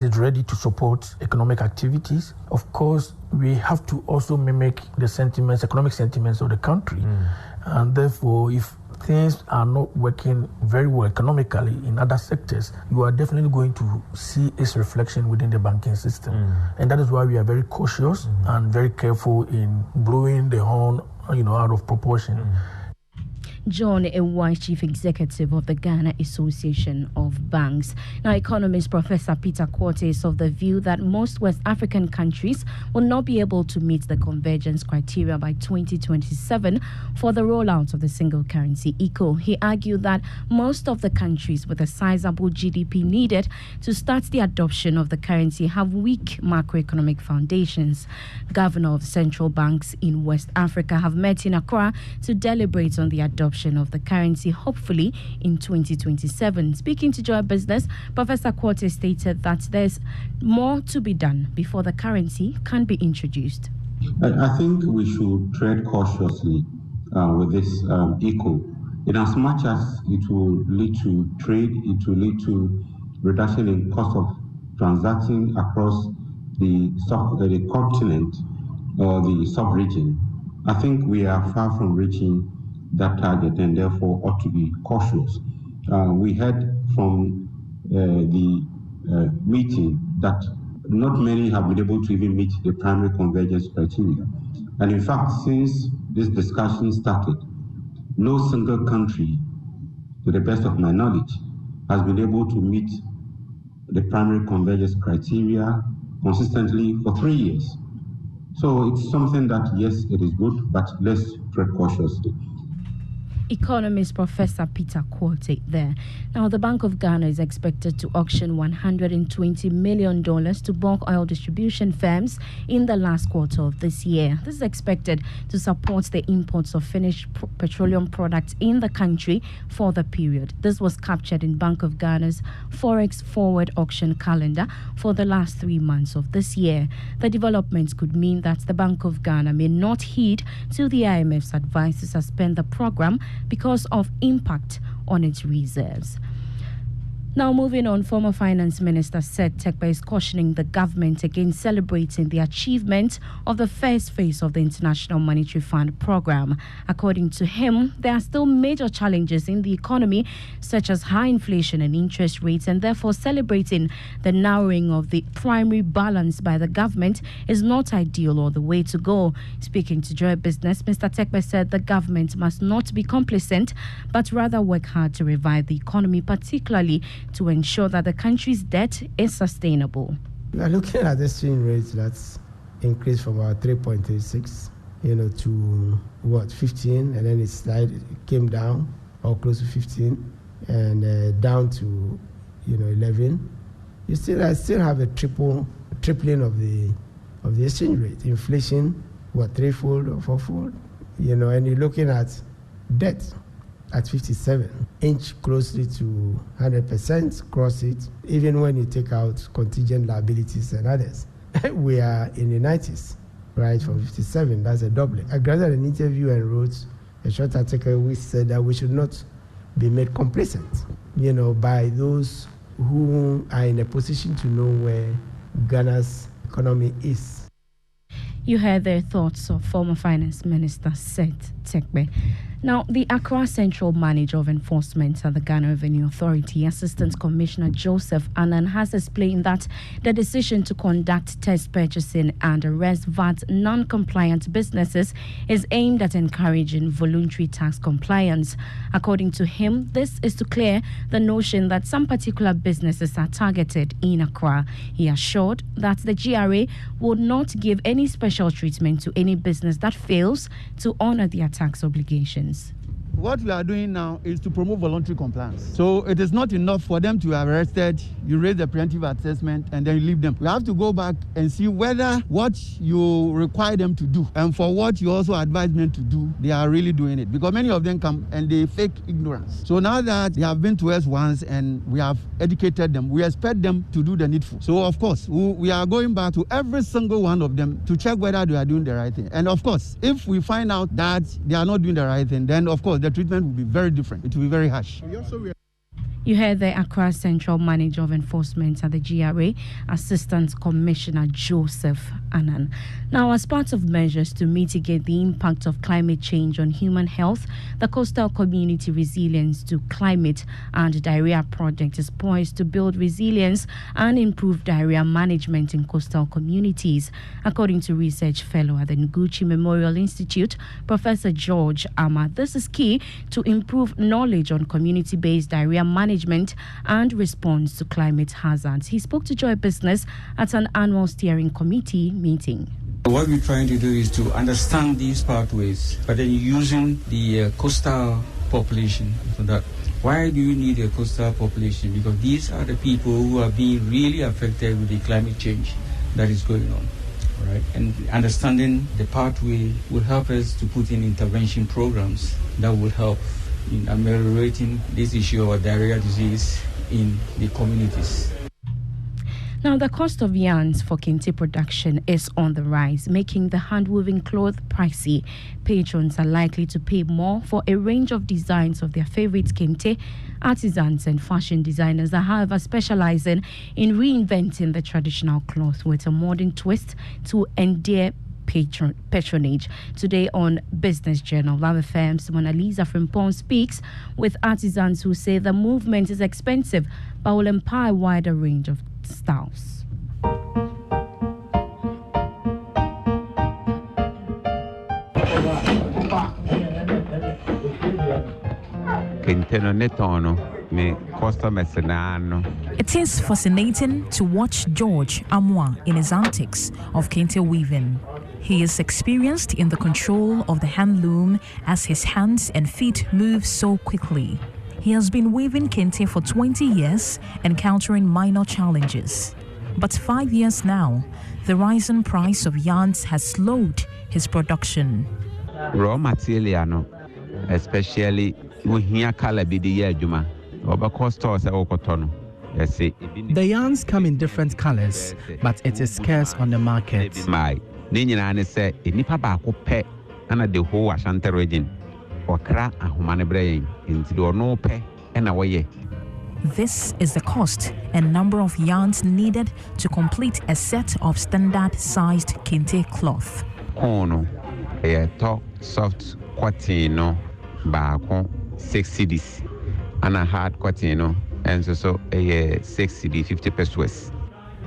is ready to support economic activities. Of course, we have to also mimic the sentiments, economic sentiments of the country. And therefore, if things are not working very well economically in other sectors, you are definitely going to see its reflection within the banking system. And that is why we are very cautious and very careful in blowing the horn, out of proportion. John Ewai, Chief Executive of the Ghana Association of Banks. Now, economist Professor Peter Quartey is of the view that most West African countries will not be able to meet the convergence criteria by 2027 for the rollout of the single currency ECO. He argued that most of the countries with a sizable GDP needed to start the adoption of the currency have weak macroeconomic foundations. Governor of central banks in West Africa have met in Accra to deliberate on the adoption of the currency, hopefully in 2027. Speaking to Joy Business, Professor Quartey stated that there's more to be done before the currency can be introduced. I think we should tread cautiously with this ECO. In as much as it will lead to trade, it will lead to reduction in cost of transacting across the continent or the sub-region. I think we are far from reaching that target and therefore ought to be cautious. We heard from the meeting that not many have been able to even meet the primary convergence criteria. And in fact, since this discussion started, no single country, to the best of my knowledge, has been able to meet the primary convergence criteria consistently for 3 years. So it's something that, yes, it is good, but let's tread cautiously. Economist Professor Peter Quartey there. Now, the Bank of Ghana is expected to auction $120 million to bulk oil distribution firms in the last quarter of this year. This is expected to support the imports of finished petroleum products in the country for the period. This was captured in Bank of Ghana's Forex forward auction calendar for the last 3 months of this year. The developments could mean that the Bank of Ghana may not heed to the IMF's advice to suspend the program because of impact on its reserves. Now, moving on, former Finance Minister Seth Terkper is cautioning the government against celebrating the achievement of the first phase of the International Monetary Fund program. According to him, there are still major challenges in the economy, such as high inflation and interest rates, and therefore celebrating the narrowing of the primary balance by the government is not ideal or the way to go. Speaking to Joy Business, Mr. Terkper said the government must not be complacent, but rather work hard to revive the economy, particularly to ensure that the country's debt is sustainable. We are looking at the exchange rate that's increased from about 3.36, to 15, and then it came down or close to 15, and down to 11. You still have a tripling of the exchange rate. Inflation, threefold or fourfold, and you're looking at debt at 57, inch closely to 100%, cross it, even when you take out contingent liabilities and others. We are in the 90s, right, from 57, that's a doubling. I granted an interview and wrote a short article which said that we should not be made complacent, by those who are in a position to know where Ghana's economy is. You heard their thoughts of former Finance Minister Seth Terkper. Now, the Accra Central Manager of Enforcement at the Ghana Revenue Authority, Assistant Commissioner Joseph Annan, has explained that the decision to conduct test purchasing and arrest VAT non-compliant businesses is aimed at encouraging voluntary tax compliance. According to him, this is to clear the notion that some particular businesses are targeted in Accra. He assured that the GRA would not give any special treatment to any business that fails to honor their tax obligations. What we are doing now is to promote voluntary compliance. So it is not enough for them to be arrested, you raise the preemptive assessment, and then you leave them. We have to go back and see whether what you require them to do and for what you also advise them to do, they are really doing it. Because many of them come and they fake ignorance. So now that they have been to us once and we have educated them, we expect them to do the needful. So of course, we are going back to every single one of them to check whether they are doing the right thing. And of course, if we find out that they are not doing the right thing, then of course the treatment will be very different. It will be very harsh. You heard the Accra Central Manager of Enforcement at the GRA, Assistant Commissioner Joseph Annan. Now, as part of measures to mitigate the impact of climate change on human health, the Coastal Community Resilience to Climate and Diarrhea Project is poised to build resilience and improve diarrhea management in coastal communities. According to research fellow at the Nguchi Memorial Institute, Professor George Ama, this is key to improve knowledge on community-based diarrhea management and response to climate hazards. He spoke to Joy Business at an annual steering committee meeting. What we're trying to do is to understand these pathways, but then using the coastal population. So that why do you need a coastal population? Because these are the people who are being really affected with the climate change that is going on. Right? And understanding the pathway will help us to put in intervention programs that will help in ameliorating this issue of diarrhea disease in the communities. Now, the cost of yarns for kente production is on the rise, making the hand-woven cloth pricey. Patrons are likely to pay more for a range of designs of their favorite kente. Artisans and fashion designers are, however, specializing in reinventing the traditional cloth with a modern twist to endear patronage. Today on Business Journal, Love FM's Mona Lisa Frimpong speaks with artisans who say the movement is expensive but will empower a wider range of styles. It is fascinating to watch George Amwa in his antics of kente weaving. He is experienced in the control of the hand loom as his hands and feet move so quickly. He has been weaving kente for 20 years, encountering minor challenges. But 5 years now, the rising price of yarns has slowed his production. Raw material, especially the yarns come in different colors, but it is scarce on the market. This is the cost and number of yarns needed to complete a set of standard-sized kente cloth. Soft cotton, 6 cedis, and a hard cotton, and so 6 cedis, 50 pesos.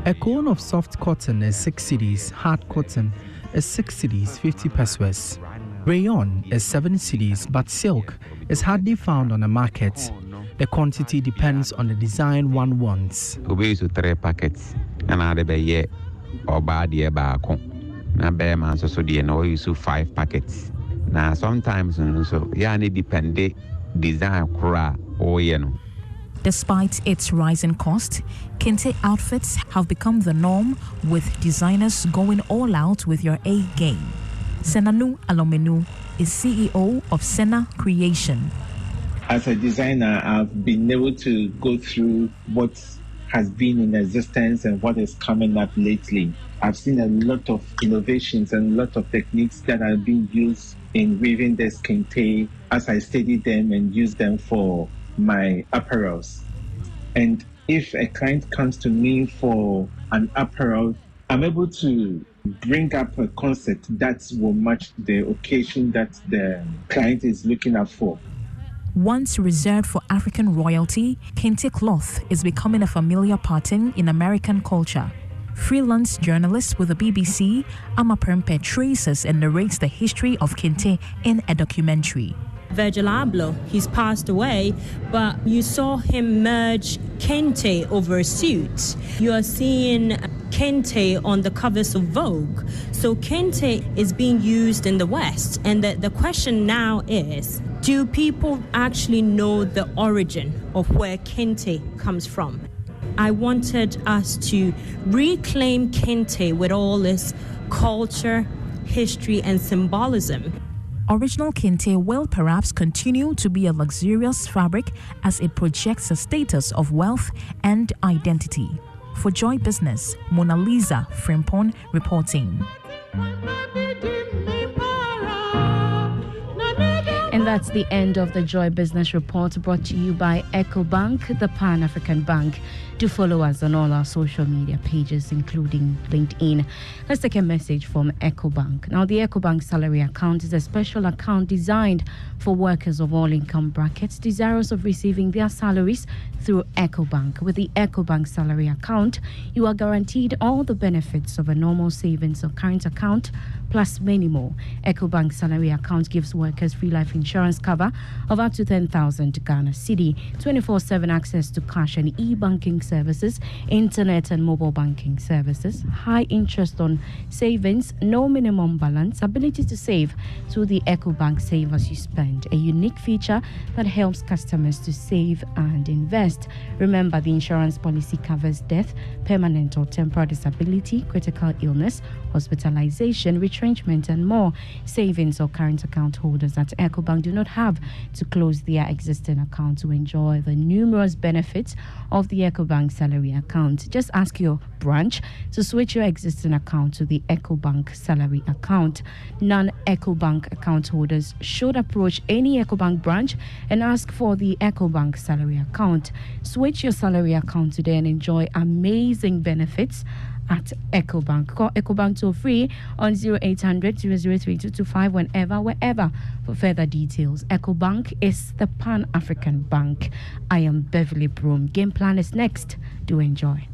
A cone of soft cotton is 6 cedis, hard cotton is 6 cedis, 50 pesos. Rayon is 7 cedis, but silk is hardly found on the market. The quantity depends on the design one wants. We use 3 packets, and I be ye or bad ye back. Now, bear man so the no use 5 packets. Now, sometimes so yani depend design kura or Despite its rising cost, kente outfits have become the norm, with designers going all out with your A game. Senanu Alomenu is CEO of Sena Creation. As a designer, I've been able to go through what has been in existence and what is coming up lately. I've seen a lot of innovations and a lot of techniques that are being used in weaving this kente as I study them and use them for my apparels. And if a client comes to me for an apparel, I'm able to bring up a concept that will match the occasion that the client is looking out for. Once reserved for African royalty, kente cloth is becoming a familiar pattern in American culture. Freelance journalist with the BBC, Ama Prempe traces and narrates the history of kente in a documentary. Virgil Abloh, he's passed away, but you saw him merge kente over a suit. You are seeing kente on the covers of Vogue. So kente is being used in the West. And the question now is, do people actually know the origin of where kente comes from? I wanted us to reclaim kente with all its culture, history, and symbolism. Original kente will perhaps continue to be a luxurious fabric as it projects a status of wealth and identity. For Joy Business, Mona Lisa Frimpong reporting. And that's the end of the Joy Business Report, brought to you by EcoBank, the Pan-African Bank. Do follow us on all our social media pages, including LinkedIn. Let's take a message from EcoBank. Now, the EcoBank salary account is a special account designed for workers of all income brackets desirous of receiving their salaries through EcoBank. With the EcoBank salary account, you are guaranteed all the benefits of a normal savings or current account, plus many more. EcoBank salary account gives workers free life insurance cover of up to 10,000 Ghana Cedi, 24/7 access to cash and e-banking services, internet and mobile banking services, high interest on savings, no minimum balance, ability to save through the EcoBank Save As You Spend, a unique feature that helps customers to save and invest. Remember, the insurance policy covers death, permanent or temporary disability, critical illness, hospitalization, retrenchment, and more. Savings or current account holders at EcoBank do not have to close their existing account to enjoy the numerous benefits of the EcoBank salary account. Just ask your branch to switch your existing account to the EcoBank salary account. Non-EcoBank account holders should approach any EcoBank branch and ask for the EcoBank salary account. Switch your salary account today and enjoy amazing benefits at EcoBank. Call EcoBank toll free on 0800 003 225 wherever for further details. EcoBank is the Pan-African Bank. I am Beverly Broom. Game plan is next. Do enjoy.